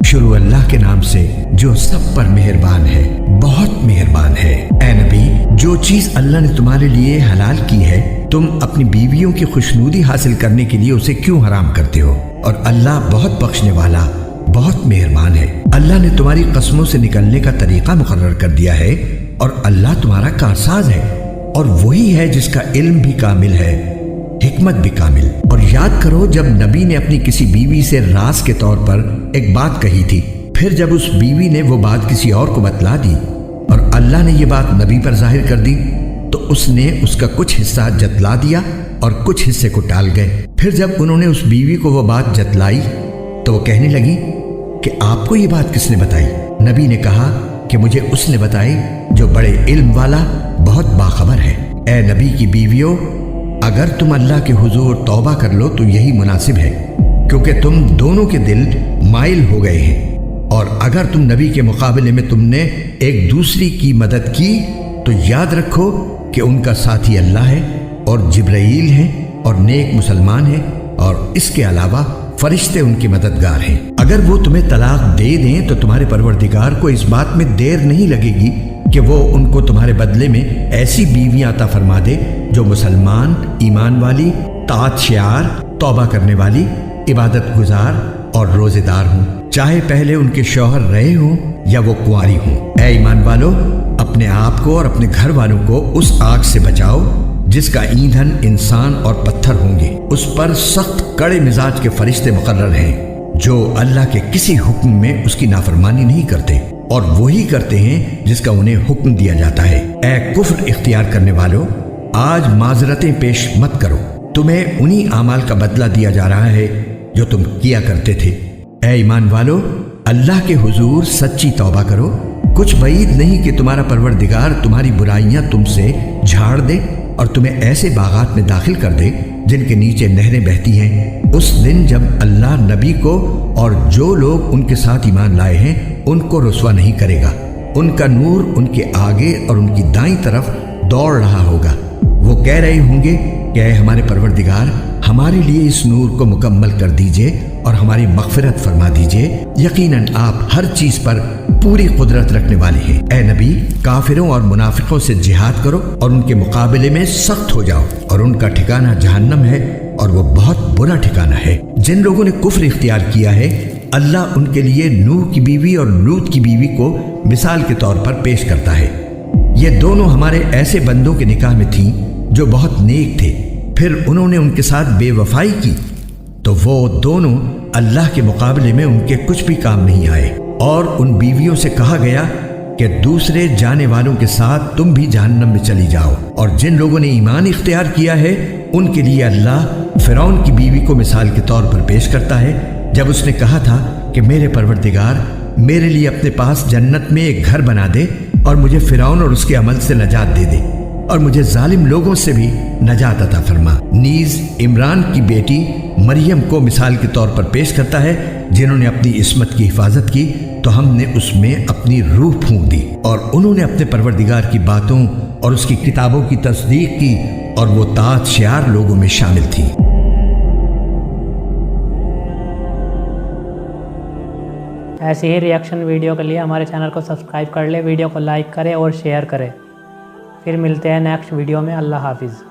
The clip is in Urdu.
شروع اللہ کے نام سے جو سب پر مہربان ہے، بہت مہربان ہے۔ اے نبی، جو چیز اللہ نے تمہارے لیے حلال کی ہے تم اپنی بیویوں کی خوشنودی حاصل کرنے کے لیے اسے کیوں حرام کرتے ہو؟ اور اللہ بہت بخشنے والا، بہت مہربان ہے۔ اللہ نے تمہاری قسموں سے نکلنے کا طریقہ مقرر کر دیا ہے اور اللہ تمہارا کارساز ہے، اور وہی ہے جس کا علم بھی کامل ہے، حکمت بھی کامل۔ اور یاد کرو جب نبی نے اپنی کسی بیوی سے راز کے طور پر ایک بات کہی تھی، پھر جب اس بیوی نے وہ بات کسی اور کو بتلا دی اور اللہ نے یہ بات نبی پر ظاہر کر دی تو اس نے اس کا کچھ حصہ جتلا دیا اور کچھ حصے کو ٹال گئے۔ پھر جب انہوں نے اس بیوی کو وہ بات جتلائی تو وہ کہنے لگی کہ آپ کو یہ بات کس نے بتائی؟ نبی نے کہا کہ مجھے اس نے بتائی جو بڑے علم والا، بہت باخبر ہے۔ اے نبی کی بیویوں، اگر تم اللہ کے حضور توبہ کر لو تو یہی مناسب ہے، کیونکہ تم دونوں کے دل مائل ہو گئے ہیں، اور اگر تم نبی کے مقابلے میں تم نے ایک دوسری کی مدد کی تو یاد رکھو کہ ان کا ساتھی اللہ ہے اور جبرائیل ہیں اور نیک مسلمان ہیں، اور اس کے علاوہ فرشتے ان کے مددگار ہیں۔ اگر وہ تمہیں طلاق دے دیں تو تمہارے پروردگار کو اس بات میں دیر نہیں لگے گی کہ وہ ان کو تمہارے بدلے میں ایسی بیویاں عطا فرما دے جو مسلمان، ایمان والی، طاعت شعار، توبہ کرنے والی، عبادت گزار اور روزے دار ہوں، چاہے پہلے ان کے شوہر رہے ہوں یا وہ کنواری ہوں۔ اے ایمان والو، اپنے آپ کو اور اپنے گھر والوں کو اس آگ سے بچاؤ جس کا ایندھن انسان اور پتھر ہوں گے۔ اس پر سخت کڑے مزاج کے فرشتے مقرر ہیں جو اللہ کے کسی حکم میں اس کی نافرمانی نہیں کرتے، اور وہی کرتے ہیں جس کا انہیں حکم دیا جاتا ہے۔ اے کفر اختیار کرنے والو، آج معذرتیں پیش مت کرو، تمہیں انہی اعمال کا بدلہ دیا جا رہا ہے جو تم کیا کرتے تھے۔ اے ایمان والو، اللہ کے حضور سچی توبہ کرو، کچھ بعید نہیں کہ تمہارا پروردگار تمہاری برائیاں تم سے جھاڑ دے اور تمہیں ایسے باغات میں داخل کر دے جن کے نیچے نہریں بہتی ہیں۔ اس دن جب اللہ نبی کو اور جو لوگ ان کے ساتھ ایمان لائے ہیں ان کو رسوا نہیں کرے گا، ان کا نور ان کے آگے اور ان کی دائیں طرف دوڑ رہا ہوگا۔ وہ کہہ رہے ہوں گے کہ اے ہمارے پروردگار، ہمارے لیے اس نور کو مکمل کر دیجئے اور ہماری مغفرت فرما دیجئے، یقیناً آپ ہر چیز پر پوری قدرت رکھنے والے ہیں۔ اے نبی، کافروں اور منافقوں سے جہاد کرو اور ان کے مقابلے میں سخت ہو جاؤ، اور ان کا ٹھکانہ جہنم ہے اور وہ بہت برا ٹھکانہ ہے۔ جن لوگوں نے کفر اختیار کیا ہے، اللہ ان کے لیے نوح کی بیوی اور لوط کی بیوی کو مثال کے طور پر پیش کرتا ہے۔ یہ دونوں ہمارے ایسے بندوں کے نکاح میں تھیں جو بہت نیک تھے، پھر انہوں نے ان کے ساتھ بے وفائی کی تو وہ دونوں اللہ کے مقابلے میں ان کے کچھ بھی کام نہیں آئے، اور ان بیویوں سے کہا گیا کہ دوسرے جانے والوں کے ساتھ تم بھی جہنم میں چلی جاؤ۔ اور جن لوگوں نے ایمان اختیار کیا ہے ان کے لیے اللہ فرعون کی بیوی کو مثال کے طور پر پیش کرتا ہے، جب اس نے کہا تھا کہ میرے پروردگار، میرے لیے اپنے پاس جنت میں ایک گھر بنا دے اور مجھے فرعون اور اس کے عمل سے نجات دے دے، اور مجھے ظالم لوگوں سے بھی نجات عطا فرما۔ نیز عمران کی بیٹی مریم کو مثال کے طور پر پیش کرتا ہے، جنہوں نے اپنی عصمت کی حفاظت کی تو ہم نے اس میں اپنی روح پھونک دی، اور انہوں نے اپنے پروردگار کی باتوں اور اس کی کتابوں کی تصدیق کی، اور وہ طاعت شعار لوگوں میں شامل تھی۔ ایسے ہی ریئیکشن ویڈیو کے لیے ہمارے چینل کو سبسکرائب کر لیں، ویڈیو کو لائک کریں اور شیئر کریں۔ پھر ملتے ہیں نیکسٹ ویڈیو میں۔ اللہ حافظ۔